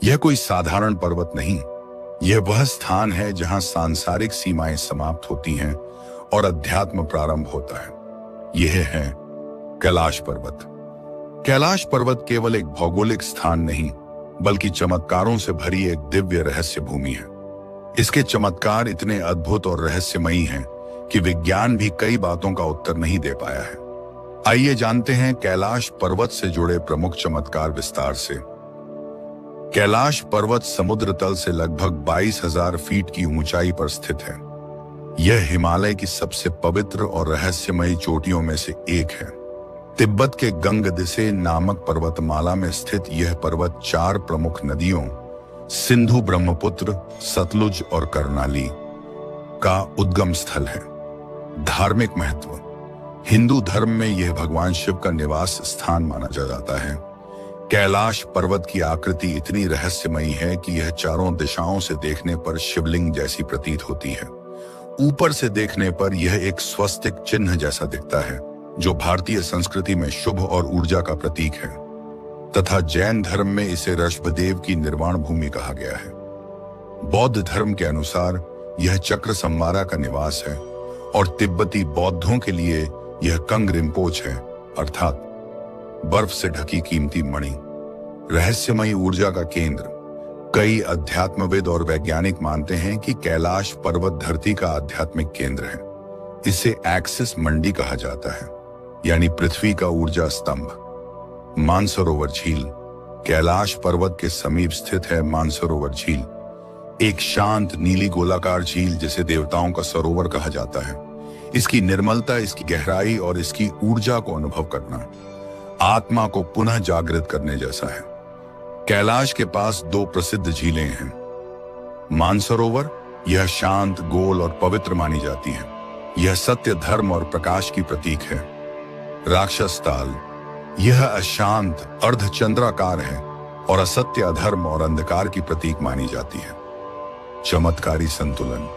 यह कोई साधारण पर्वत नहीं, यह वह स्थान है जहां सांसारिक सीमाएं समाप्त होती हैं और अध्यात्म प्रारंभ होता है। यह है कैलाश पर्वत। कैलाश पर्वत केवल एक भौगोलिक स्थान नहीं, बल्कि चमत्कारों से भरी एक दिव्य रहस्य भूमि है। इसके चमत्कार इतने अद्भुत और रहस्यमयी हैं कि विज्ञान भी कई बातों का उत्तर नहीं दे पाया है। आइए जानते हैं कैलाश पर्वत से जुड़े प्रमुख चमत्कार विस्तार से। कैलाश पर्वत समुद्र तल से लगभग 22,000 फीट की ऊंचाई पर स्थित है। यह हिमालय की सबसे पवित्र और रहस्यमयी चोटियों में से एक है। तिब्बत के गंगदिसे नामक पर्वतमाला में स्थित यह पर्वत 4 प्रमुख नदियों सिंधु, ब्रह्मपुत्र, सतलुज और कर्णाली का उद्गम स्थल है। धार्मिक महत्व। हिंदू धर्म में यह भगवान शिव का निवास स्थान माना जाता है। कैलाश पर्वत की आकृति इतनी रहस्यमयी है कि यह चारों दिशाओं से देखने पर शिवलिंग जैसी प्रतीत होती है। ऊपर से देखने पर यह एक स्वस्तिक चिन्ह जैसा दिखता है, जो भारतीय संस्कृति में शुभ और ऊर्जा का प्रतीक है, तथा जैन धर्म में इसे ऋषभदेव की निर्वाण भूमि कहा गया है। बौद्ध धर्म के अनुसार यह चक्र संवारा का निवास है और तिब्बती बौद्धों के लिए यह कंग रिम्पोच है, अर्थात बर्फ से ढकी कीमती मणि। रहस्यमयी ऊर्जा का केंद्र। कई अध्यात्मविद और वैज्ञानिक मानते हैं कि कैलाश पर्वत धरती का आध्यात्मिक केंद्र है। इसे एक्सिस मंडी कहा जाता है, यानी पृथ्वी का ऊर्जा स्तंभ। मानसरोवर झील। कैलाश पर्वत के समीप स्थित है मानसरोवर झील, एक शांत नीली गोलाकार झील जिसे देवताओं का सरोवर कहा जाता है। इसकी निर्मलता, इसकी गहराई और इसकी ऊर्जा को अनुभव करना आत्मा को पुनः जागृत करने जैसा है। कैलाश के पास 2 प्रसिद्ध झीलें हैं। मानसरोवर, यह शांत, गोल और पवित्र मानी जाती है। यह सत्य, धर्म और प्रकाश की प्रतीक है। राक्षस ताल, यह अशांत, अर्धचंद्राकार है और असत्य, अधर्म और अंधकार की प्रतीक मानी जाती है। चमत्कारी संतुलन।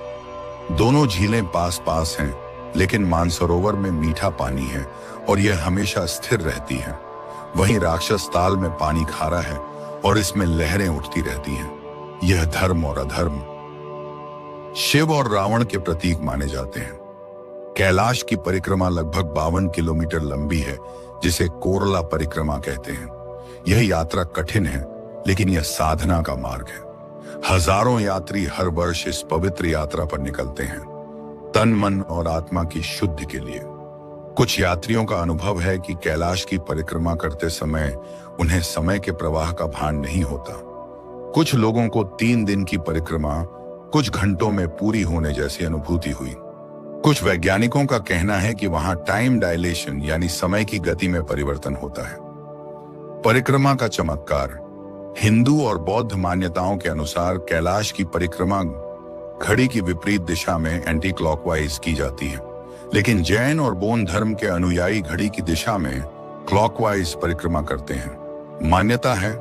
दोनों झीलें पास पास हैं, लेकिन मानसरोवर में मीठा पानी है और यह हमेशा स्थिर रहती है। वहीं राक्षस ताल में पानी खारा है और इसमें लहरें उठती रहती हैं। यह धर्म और अधर्म, शिव और रावण के प्रतीक माने जाते हैं। कैलाश की परिक्रमा लगभग 52 किलोमीटर लंबी है, जिसे कोरला परिक्रमा कहते हैं। यह यात्रा कठिन है, लेकिन यह साधना का मार्ग है। हजारों यात्री हर वर्ष इस पवित्र यात्रा पर निकलते हैं, तन, मन और आत्मा की शुद्धि के लिए। कुछ यात्रियों का अनुभव है कि कैलाश की परिक्रमा करते समय उन्हें समय के प्रवाह का भान नहीं होता। कुछ लोगों को 3 दिन की परिक्रमा कुछ घंटों में पूरी होने जैसी अनुभूति हुई। कुछ वैज्ञानिकों का कहना है कि वहां टाइम डायलेशन यानी समय की गति में परिवर्तन होता है। परिक्रमा का चमत्कार। हिंदू और बौद्ध मान्यताओं के अनुसार कैलाश की परिक्रमा घड़ी की विपरीत दिशा में एंटी क्लॉकवाइज की जाती है, लेकिन जैन और बौद्ध धर्म के अनुयायी घड़ी की दिशा में क्लॉकवाइज परिक्रमा करते हैं। मान्यता है,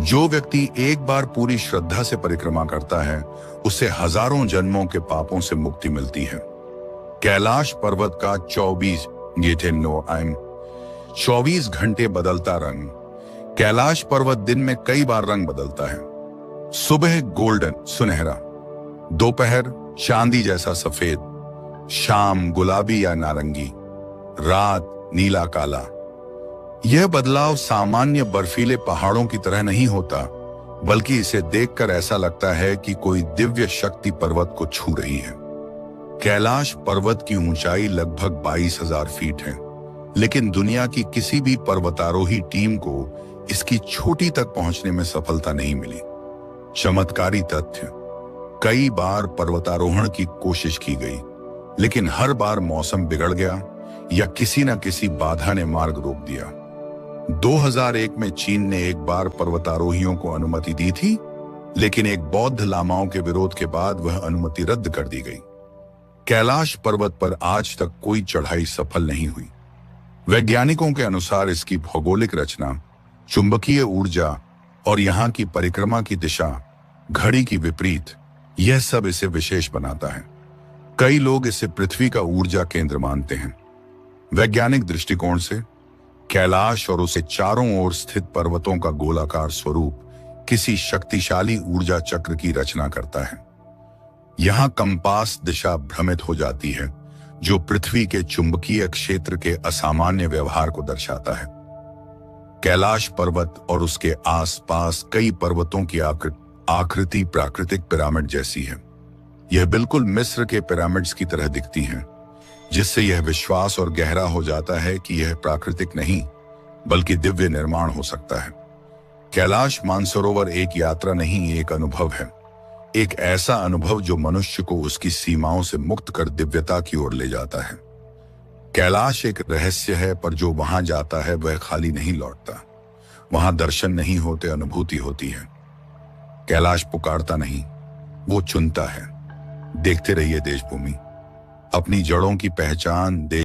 जो व्यक्ति एक बार पूरी श्रद्धा से परिक्रमा करता है, उसे हजारों जन्मों के पापों से मुक्ति मिलती है। कैलाश पर्वत का 24 घंटे बदलता रंग। कैलाश पर्वत दिन में कई बार रंग बदलता है। सुबह गोल्डन, सुनहरा, दोपहर चांदी जैसा सफेद, शाम गुलाबी या नारंगी, रात नीला काला। यह बदलाव सामान्य बर्फीले पहाड़ों की तरह नहीं होता, बल्कि इसे देखकर ऐसा लगता है कि कोई दिव्य शक्ति पर्वत को छू रही है। कैलाश पर्वत की ऊंचाई लगभग 22,000 फीट है, लेकिन दुनिया की किसी भी पर्वतारोही टीम को इसकी चोटी तक पहुंचने में सफलता नहीं मिली। चमत्कारी तथ्य। कई बार पर्वतारोहण की कोशिश की गई, लेकिन हर बार मौसम बिगड़ गया या किसी न किसी बाधा ने मार्ग रोक दिया। 2001 में चीन ने एक बार पर्वतारोहियों को अनुमति दी थी, लेकिन एक बौद्ध लामाओं के विरोध के बाद वह अनुमति रद्द कर दी गई। कैलाश पर्वत पर आज तक कोई चढ़ाई सफल नहीं हुई। वैज्ञानिकों के अनुसार इसकी भौगोलिक रचना, चुंबकीय ऊर्जा और यहाँ की परिक्रमा की दिशा, घड़ी की विपरीत, यह सब इसे विशेष बनाता है। कई लोग इसे पृथ्वी का ऊर्जा केंद्र मानते हैं। वैज्ञानिक दृष्टिकोण से कैलाश और उसे चारों ओर स्थित पर्वतों का गोलाकार स्वरूप किसी शक्तिशाली ऊर्जा चक्र की रचना करता है। यहां कंपास दिशा भ्रमित हो जाती है, जो पृथ्वी के चुंबकीय क्षेत्र के असामान्य व्यवहार को दर्शाता है। कैलाश पर्वत और उसके आसपास कई पर्वतों की आकृति प्राकृतिक पिरामिड जैसी है। यह बिल्कुल मिस्र के पिरामिड्स की तरह दिखती हैं, जिससे यह विश्वास और गहरा हो जाता है कि यह प्राकृतिक नहीं बल्कि दिव्य निर्माण हो सकता है। कैलाश मानसरोवर एक यात्रा नहीं, एक अनुभव है। एक ऐसा अनुभव जो मनुष्य को उसकी सीमाओं से मुक्त कर दिव्यता की ओर ले जाता है। कैलाश एक रहस्य है, पर जो वहां जाता है वह खाली नहीं लौटता। वहां दर्शन नहीं होते, अनुभूति होती है। कैलाश पुकारता नहीं, वो चुनता है। देखते रहिए देशभूमि, अपनी जड़ों की पहचान